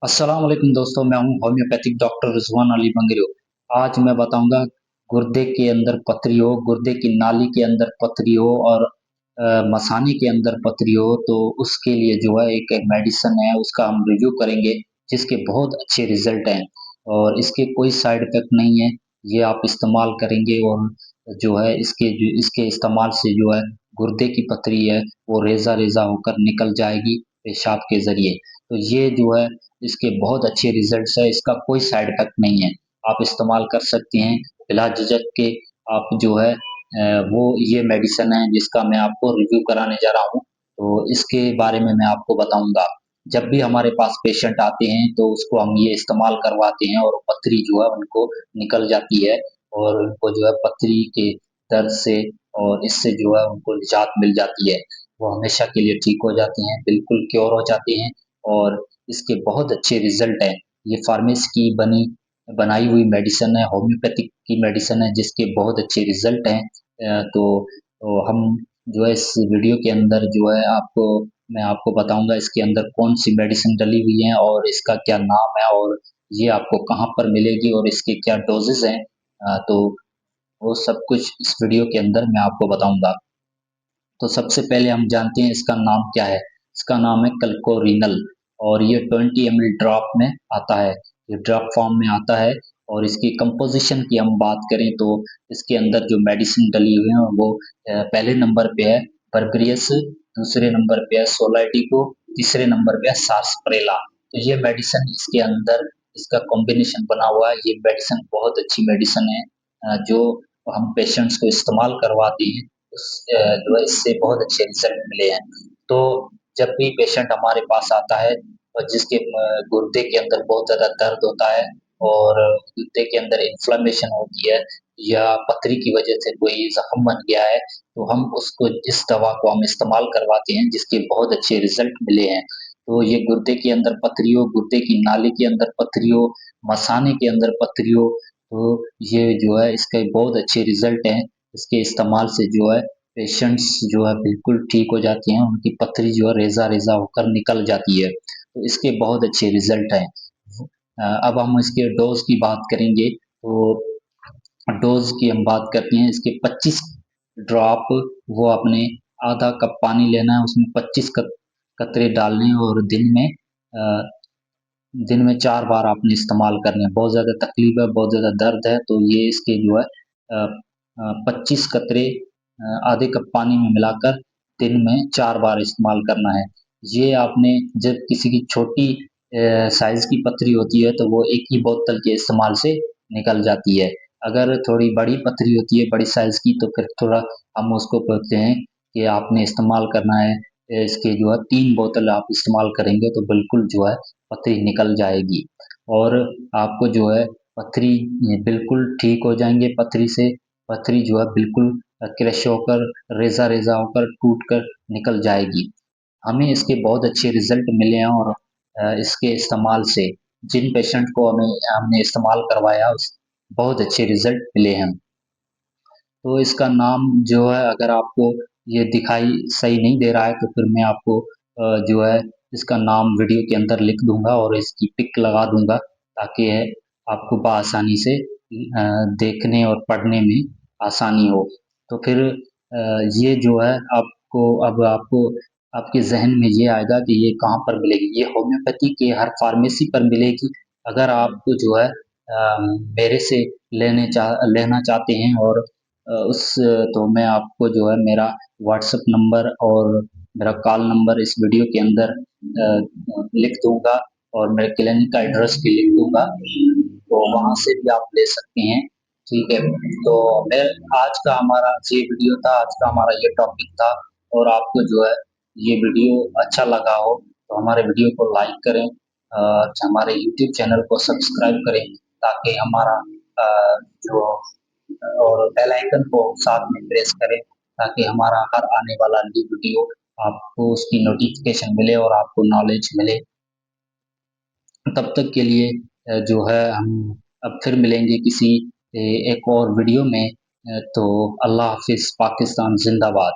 अस्सलाम वालेकुम दोस्तों, मैं हूँ होम्योपैथिक डॉक्टर रिज़वान अली बंगरियो। आज मैं बताऊँगा गुर्दे के अंदर पथरी हो, गुर्दे की नाली के अंदर पथरी हो और मसाने के अंदर पथरी हो तो उसके लिए जो है एक मेडिसिन है उसका हम रिव्यू करेंगे जिसके बहुत अच्छे रिज़ल्ट हैं और इसके कोई साइड इफ़ेक्ट नहीं है। ये आप इस्तेमाल करेंगे और जो है इसके इस्तेमाल से जो है गुर्दे की पथरी है वो रेज़ा-रेज़ा होकर निकल जाएगी पेशाब के ज़रिए। तो ये जो है इसके बहुत अच्छे रिज़ल्ट्स हैं, इसका कोई साइड इफ़ेक्ट नहीं है। आप इस्तेमाल कर सकते हैं, बिला झिझक के आप जो है वो ये मेडिसिन है जिसका मैं आपको रिव्यू कराने जा रहा हूँ, तो इसके बारे में मैं आपको बताऊँगा। जब भी हमारे पास पेशेंट आते हैं तो उसको हम ये इस्तेमाल करवाते हैं और पथरी जो है उनको निकल जाती है और उनको जो है पथरी के दर्द से और इससे जो है उनको निजात मिल जाती है। वो हमेशा के लिए ठीक हो जाते हैं, बिल्कुल क्योर हो जाते हैं और इसके बहुत अच्छे रिज़ल्ट हैं। ये फार्मेसी की बनाई हुई मेडिसिन है, होम्योपैथिक की मेडिसिन है जिसके बहुत अच्छे रिज़ल्ट हैं। तो हम जो है इस वीडियो के अंदर जो है मैं आपको बताऊँगा इसके अंदर कौन-सी मेडिसिन डली हुई है और इसका क्या नाम है और ये आपको कहाँ पर मिलेगी और इसके क्या डोज़ेज़ हैं। तो वो सब कुछ इस वीडियो के अंदर मैं आपको बताऊँगा। तो सबसे पहले हम जानते हैं इसका नाम क्या है। इसका नाम है कल्कोरिनल और ये 20 ml ड्रॉप में आता है। ये ड्रॉप फॉर्म में आता है और इसकी कंपोज़िशन की हम बात करें तो इसके अंदर जो मेडिसिन डली हुई है वो पहले नंबर पे है बर्बरियस, दूसरे नंबर पे है सोलाइटिको, तीसरे नंबर पे है सार्सप्रेला। तो ये मेडिसिन इसके अंदर इसका कॉम्बिनेशन बना हुआ है। ये मेडिसिन बहुत अच्छी मेडिसिन है जो हम पेशेंट्स को इस्तेमाल करवाते हैं जो है इससे बहुत अच्छे रिज़ल्ट मिले हैं। तो जब भी पेशेंट हमारे पास आता है और जिसके गुर्दे के अंदर बहुत ज़्यादा दर्द होता है और गुर्दे के अंदर इन्फ्लेमेशन होती है या पथरी की वजह से कोई ज़ख्म बन गया है, तो हम उसको इस दवा को हम इस्तेमाल करवाते हैं जिसके बहुत अच्छे रिज़ल्ट मिले हैं। तो ये गुर्दे के अंदर पथरी हो, गुर्दे की नाली के अंदर पथरी हो, मसाने के अंदर पथरी हो, तो ये जो है इसके बहुत अच्छे रिज़ल्ट हैं। इसके इस्तेमाल से जो है पेशेंट्स जो है बिल्कुल ठीक हो जाते हैं, उनकी पथरी जो है रेज़ा-रेज़ा होकर निकल जाती है। तो इसके बहुत अच्छे रिज़ल्ट हैं। अब हम इसके डोज़ की बात करेंगे तो डोज़ की हम बात करते हैं इसके 25 ड्रॉप वो आपने आधा कप पानी लेना है, उसमें 25 कतरे डालने हैं और दिन में 4 बार आपने इस्तेमाल करने हैं। बहुत ज़्यादा तकलीफ़ है, बहुत ज़्यादा दर्द है, तो ये इसके जो है 25 कतरे आधे कप पानी में मिलाकर दिन में 4 बार इस्तेमाल करना है। ये आपने जब किसी की छोटी साइज़ की पथरी होती है, तो वो एक ही बोतल के इस्तेमाल से निकल जाती है। अगर थोड़ी बड़ी पथरी होती है, बड़ी साइज़ की, तो फिर थोड़ा हम उसको बोलते हैं कि आपने इस्तेमाल करना है इसके जो है 3 बोतल आप इस्तेमाल करेंगे तो बिल्कुल जो है पथरी निकल जाएगी और आपको जो है पथरी बिल्कुल ठीक हो जाएँगे पथरी से। पथरी जो है बिल्कुल क्रश होकर, रेज़ा-रेज़ा होकर, टूट कर निकल जाएगी। हमें इसके बहुत अच्छे रिज़ल्ट मिले हैं और इसके इस्तेमाल से जिन पेशेंट को हमने इस्तेमाल करवाया उस बहुत अच्छे रिज़ल्ट मिले हैं। तो इसका नाम जो है अगर आपको ये दिखाई सही नहीं दे रहा है तो फिर मैं आपको जो है इसका नाम वीडियो के अंदर लिख दूँगा और इसकी पिक लगा दूँगा ताकि आपको बआसानी से देखने और पढ़ने में आसानी हो। तो फिर ये जो है आपको आपके ज़हन में ये आएगा कि ये कहाँ पर मिलेगी? ये होम्योपैथी के हर फ़ार्मेसी पर मिलेगी। अगर आपको जो है मेरे से लेना चाहते हैं और तो मैं आपको जो है मेरा व्हाट्सएप नंबर और मेरा कॉल नंबर इस वीडियो के अंदर लिख दूँगा और मेरे क्लिनिक का एड्रेस भी लिख दूँगा, तो वहाँ से भी आप ले सकते हैं, ठीक है? तो मैं आज का हमारा ये वीडियो था, आज का हमारा ये टॉपिक था और आपको जो है ये वीडियो अच्छा लगा हो, तो हमारे वीडियो को लाइक करें हमारे यूट्यूब चैनल को सब्सक्राइब करें ताकि हमारा जो और बेल आइकन को साथ में प्रेस करें ताकि हमारा हर आने वाला न्यू वीडियो आपको उसकी नोटिफिकेशन मिले और आपको नॉलेज मिले। तब तक के लिए जो है हम अब फिर मिलेंगे किसी एक और वीडियो में तो अल्लाह हाफ़िज़, पाकिस्तान ज़िंदाबाद।